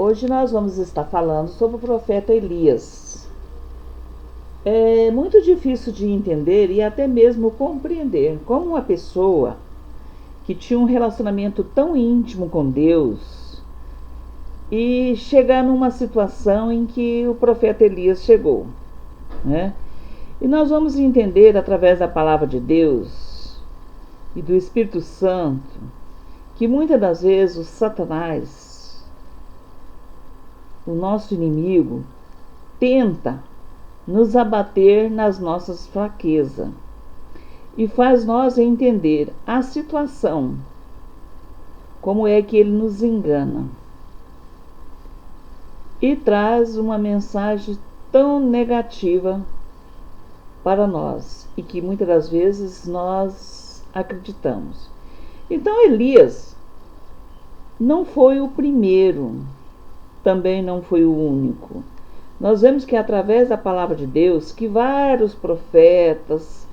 Hoje nós vamos estar falando sobre o profeta Elias. É muito difícil de entender e até mesmo compreender como uma pessoa que tinha um relacionamento tão íntimo com Deus e chegar numa situação em que o profeta Elias chegou, né? E nós vamos entender através da palavra de Deus e do Espírito Santo que muitas das vezes o Satanás, o nosso inimigo, tenta nos abater nas nossas fraquezas e faz nós entender a situação, como é que ele nos engana e traz uma mensagem tão negativa para nós e que muitas das vezes nós acreditamos. Então Elias não foi o primeiro, também não foi o único. Nós vemos que através da palavra de Deus, que vários profetas,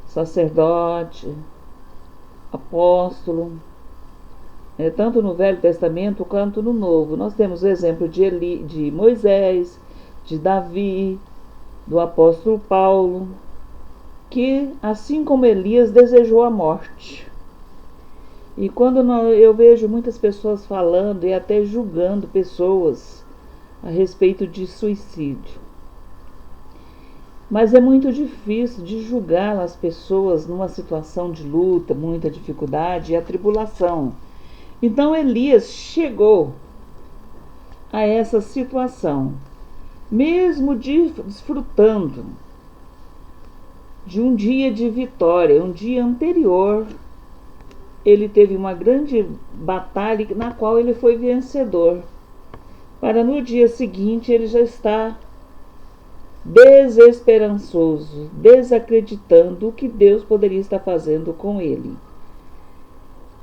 sacerdote, apóstolo, tanto no Velho Testamento quanto no Novo, nós temos o exemplo de Moisés, de Davi, do apóstolo Paulo, que assim como Elias desejou a morte. E quando eu vejo muitas pessoas falando e até julgando pessoas a respeito de suicídio. Mas é muito difícil de julgar as pessoas numa situação de luta, muita dificuldade e atribulação. Então Elias chegou a essa situação, mesmo desfrutando de um dia de vitória, um dia anterior, ele teve uma grande batalha na qual ele foi vencedor. Para no dia seguinte ele já está desesperançoso, desacreditando o que Deus poderia estar fazendo com ele.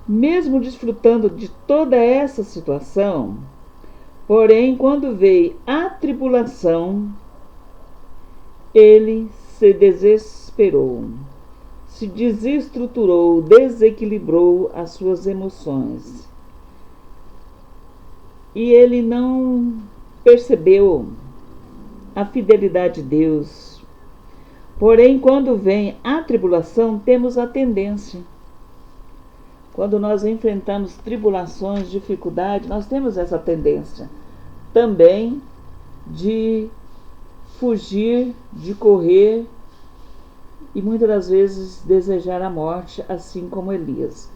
Mesmo desfrutando de toda essa situação, porém, quando veio a tribulação, ele se desesperou, se desestruturou, desequilibrou as suas emoções. E ele não percebeu a fidelidade de Deus. Porém, quando vem a tribulação, temos a tendência. Quando nós enfrentamos tribulações, dificuldades, nós temos essa tendência também de fugir, de correr e muitas das vezes desejar a morte, assim como Elias.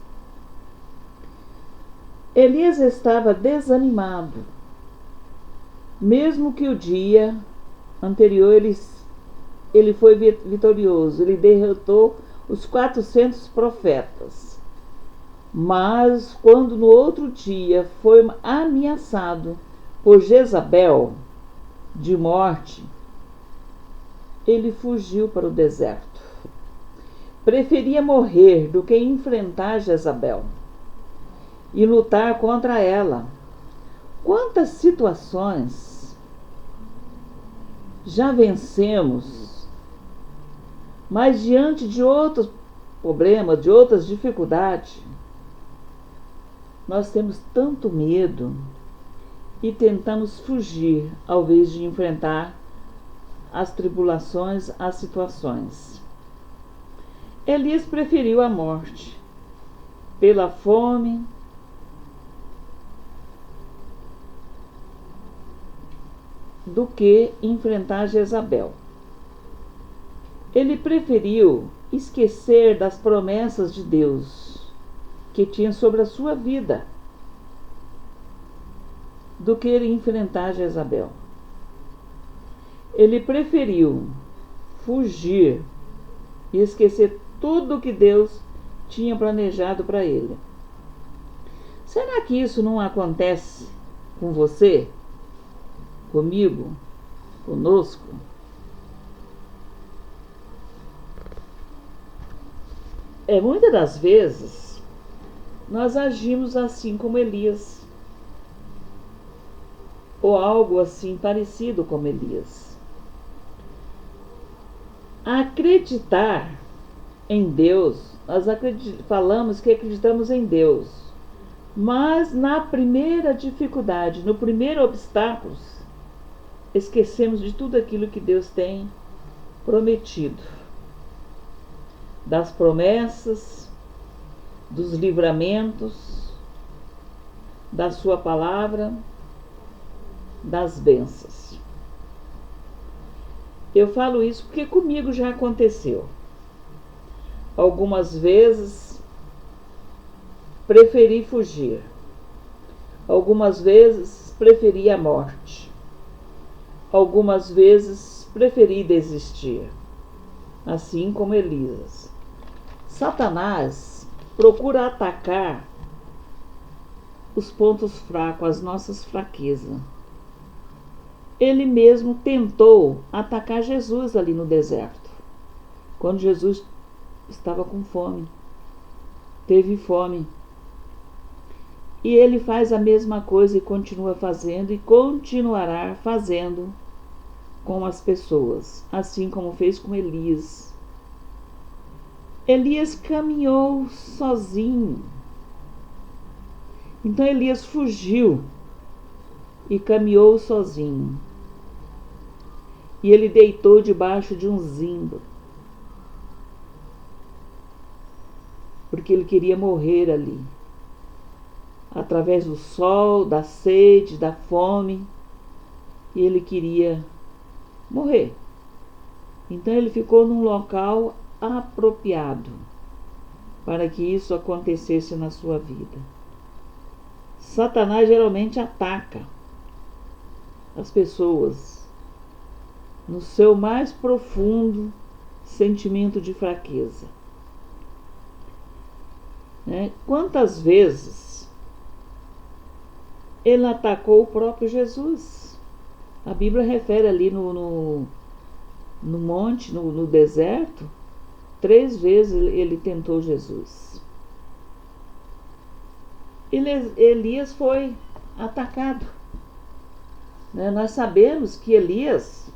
Elias estava desanimado, mesmo que o dia anterior ele foi vitorioso, ele derrotou os 400 profetas. Mas quando no outro dia foi ameaçado por Jezabel de morte, ele fugiu para o deserto. Preferia morrer do que enfrentar Jezabel e lutar contra ela. Quantas situações já vencemos, mas diante de outros problemas, de outras dificuldades, nós temos tanto medo e tentamos fugir ao invés de enfrentar as tribulações, as situações. Elias preferiu a morte pela fome, do que enfrentar Jezabel. Ele preferiu esquecer das promessas de Deus que tinha sobre a sua vida do que ele enfrentar Jezabel. Ele preferiu fugir e esquecer tudo que Deus tinha planejado para ele. Será que isso não acontece com você? Comigo? Conosco? Muitas das vezes nós agimos assim como Elias, ou algo assim parecido como Elias. Acreditar em Deus, nós falamos que acreditamos em Deus, Mas na primeira dificuldade, no primeiro obstáculo, esquecemos de tudo aquilo que Deus tem prometido, das promessas, dos livramentos, da sua palavra, das bênçãos. Eu falo isso porque comigo já aconteceu. Algumas vezes preferi fugir. Algumas vezes preferi a morte. Algumas vezes preferi desistir. Assim como Elias. Satanás procura atacar os pontos fracos, as nossas fraquezas. Ele mesmo tentou atacar Jesus ali no deserto, quando Jesus estava com fome, teve fome. E ele faz a mesma coisa e continua fazendo e continuará fazendo com as pessoas, assim como fez com Elias. Elias caminhou sozinho. Então Elias fugiu e caminhou sozinho. E ele deitou debaixo de um zimbro, porque ele queria morrer ali. Através do sol, da sede, da fome, ele queria morrer. Então ele ficou num local apropriado para que isso acontecesse na sua vida. Satanás geralmente ataca as pessoas no seu mais profundo sentimento de fraqueza. Quantas vezes ele atacou o próprio Jesus? A Bíblia refere ali no monte, no deserto, 3 vezes ele tentou Jesus. Elias foi atacado. Nós sabemos que Elias,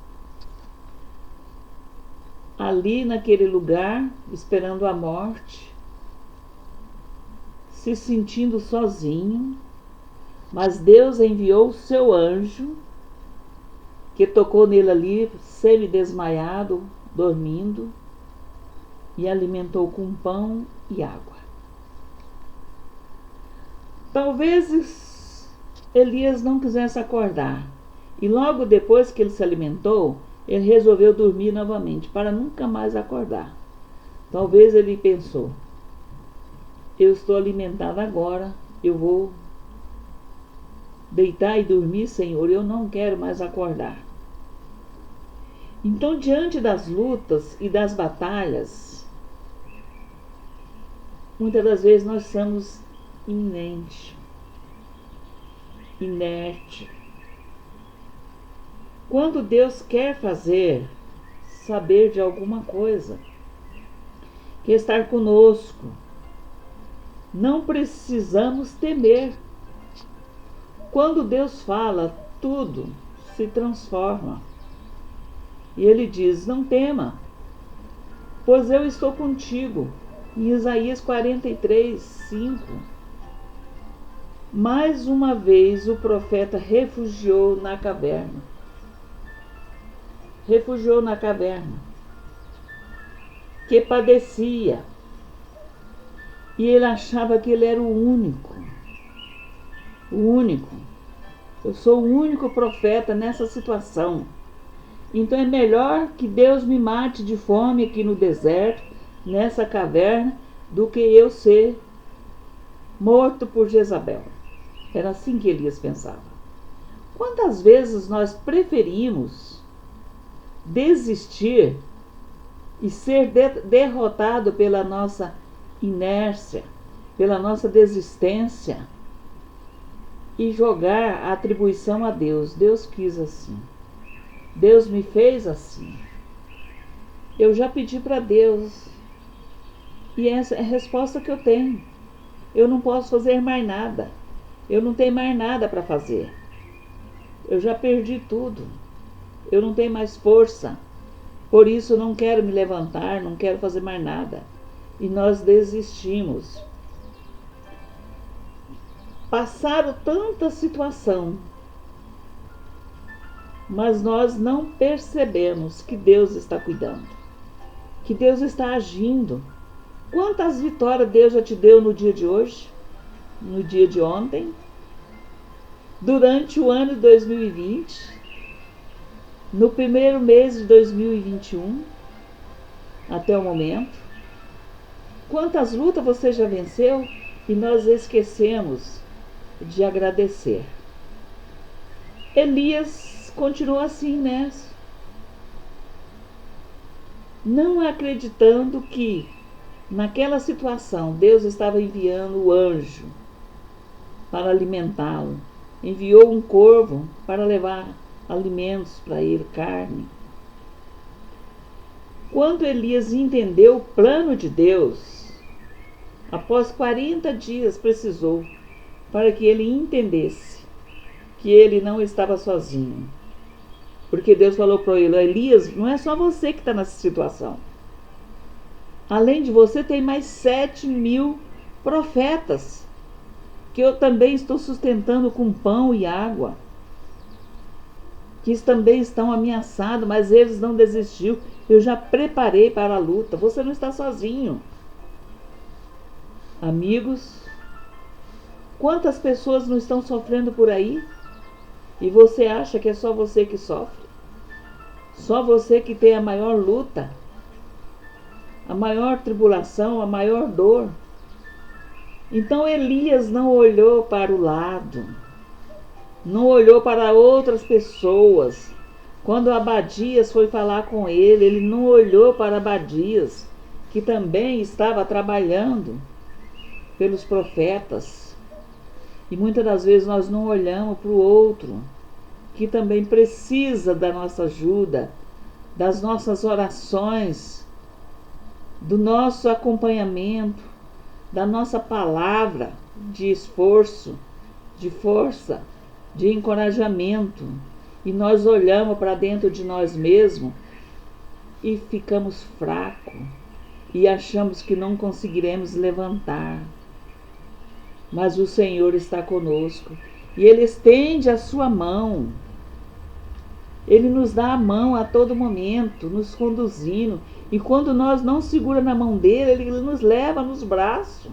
ali naquele lugar, esperando a morte, se sentindo sozinho, mas Deus enviou o seu anjo, que tocou nele ali, semi-desmaiado, dormindo, e alimentou com pão e água. Talvez Elias não quisesse acordar, e logo depois que ele se alimentou, ele resolveu dormir novamente, para nunca mais acordar. Talvez ele pensou: eu estou alimentado agora, eu vou deitar e dormir, Senhor, eu não quero mais acordar. Então, diante das lutas e das batalhas, muitas das vezes nós somos inerte. Quando Deus quer saber de alguma coisa, quer estar conosco, não precisamos temer. Quando Deus fala, tudo se transforma. E ele diz: não tema, pois eu estou contigo. Em Isaías 43, 5. Mais uma vez o profeta refugiou na caverna. Que padecia. E ele achava que ele era o único. Eu sou o único profeta nessa situação. Então é melhor que Deus me mate de fome aqui no deserto, nessa caverna, do que eu ser morto por Jezabel. Era assim que Elias pensava. Quantas vezes nós preferimos desistir e ser derrotado pela nossa inércia, pela nossa desistência, e jogar a atribuição a Deus? Deus quis assim. Deus me fez assim. Eu já pedi para Deus. E essa é a resposta que eu tenho. Eu não posso fazer mais nada. Eu não tenho mais nada para fazer. Eu já perdi tudo. Eu não tenho mais força. Por isso não quero me levantar, não quero fazer mais nada. E nós desistimos. passaram tanta situação, mas nós não percebemos que Deus está cuidando, que Deus está agindo. Quantas vitórias Deus já te deu no dia de hoje, no dia de ontem, durante o ano de 2020, no primeiro mês de 2021, até o momento. Quantas lutas você já venceu e nós esquecemos de agradecer. Elias continuou assim, né? Não acreditando que naquela situação Deus estava enviando o anjo para alimentá-lo. Enviou um corvo para levar alimentos para ele, carne. Quando Elias entendeu o plano de Deus, após 40 dias precisou para que ele entendesse que ele não estava sozinho. Porque Deus falou para ele: Elias, não é só você que está nessa situação. Além de você, tem mais 7.000 profetas que eu também estou sustentando com pão e água, que também estão ameaçados, mas eles não desistiram. Eu já preparei para a luta. Você não está sozinho. Amigos, quantas pessoas não estão sofrendo por aí? E você acha que é só você que sofre? Só você que tem a maior luta, a maior tribulação, a maior dor? Então Elias não olhou para o lado, não olhou para outras pessoas. Quando Abadias foi falar com ele, ele não olhou para Abadias, que também estava trabalhando pelos profetas. E muitas das vezes nós não olhamos para o outro, que também precisa da nossa ajuda, das nossas orações, do nosso acompanhamento, da nossa palavra de esforço, de força, de encorajamento. E nós olhamos para dentro de nós mesmos e ficamos fracos e achamos que não conseguiremos levantar. Mas o Senhor está conosco e Ele estende a sua mão. Ele nos dá a mão a todo momento, nos conduzindo. E quando nós não seguramos na mão dele, ele nos leva nos braços.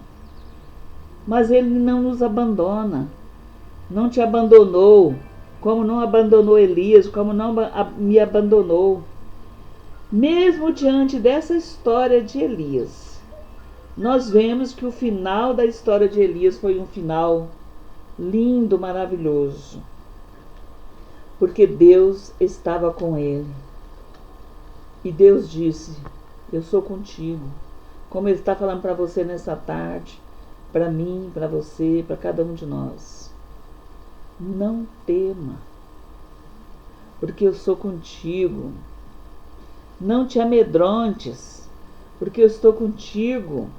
Mas ele não nos abandona. Não te abandonou, como não abandonou Elias, como não me abandonou. Mesmo diante dessa história de Elias, nós vemos que o final da história de Elias foi um final lindo, maravilhoso. Porque Deus estava com ele. E Deus disse: eu sou contigo. Como Ele está falando para você nessa tarde, para mim, para você, para cada um de nós. Não tema, porque eu sou contigo. Não te amedrontes, porque eu estou contigo.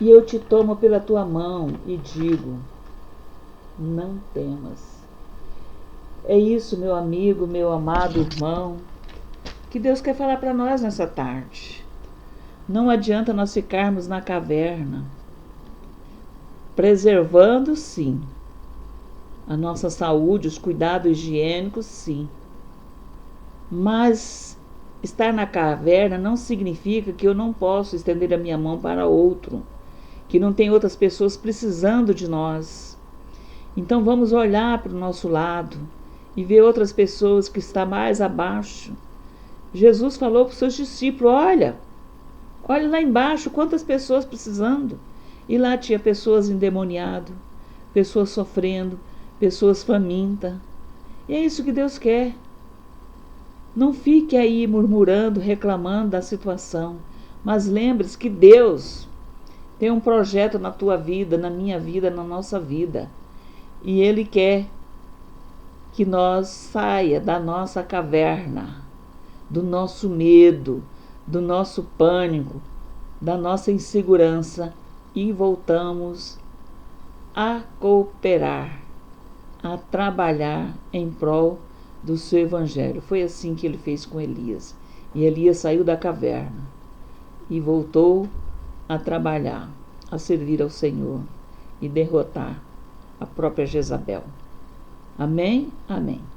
E eu te tomo pela tua mão e digo: não temas. É isso, meu amigo, meu amado irmão, que Deus quer falar para nós nessa tarde. Não adianta nós ficarmos na caverna, preservando, sim, a nossa saúde, os cuidados higiênicos, sim. Mas estar na caverna não significa que eu não posso estender a minha mão para outro, que não tem outras pessoas precisando de nós. Então vamos olhar para o nosso lado e ver outras pessoas que estão mais abaixo. Jesus falou para os seus discípulos: olha lá embaixo, quantas pessoas precisando. E lá tinha pessoas endemoniadas, pessoas sofrendo, pessoas famintas. E é isso que Deus quer. Não fique aí murmurando, reclamando da situação, mas lembre-se que Deus tem um projeto na tua vida, na minha vida, na nossa vida. E Ele quer que nós saia da nossa caverna, do nosso medo, do nosso pânico, da nossa insegurança e voltamos a cooperar, a trabalhar em prol do seu evangelho. Foi assim que ele fez com Elias. E Elias saiu da caverna e voltou a trabalhar. a servir ao Senhor e derrotar a própria Jezabel. Amém? Amém.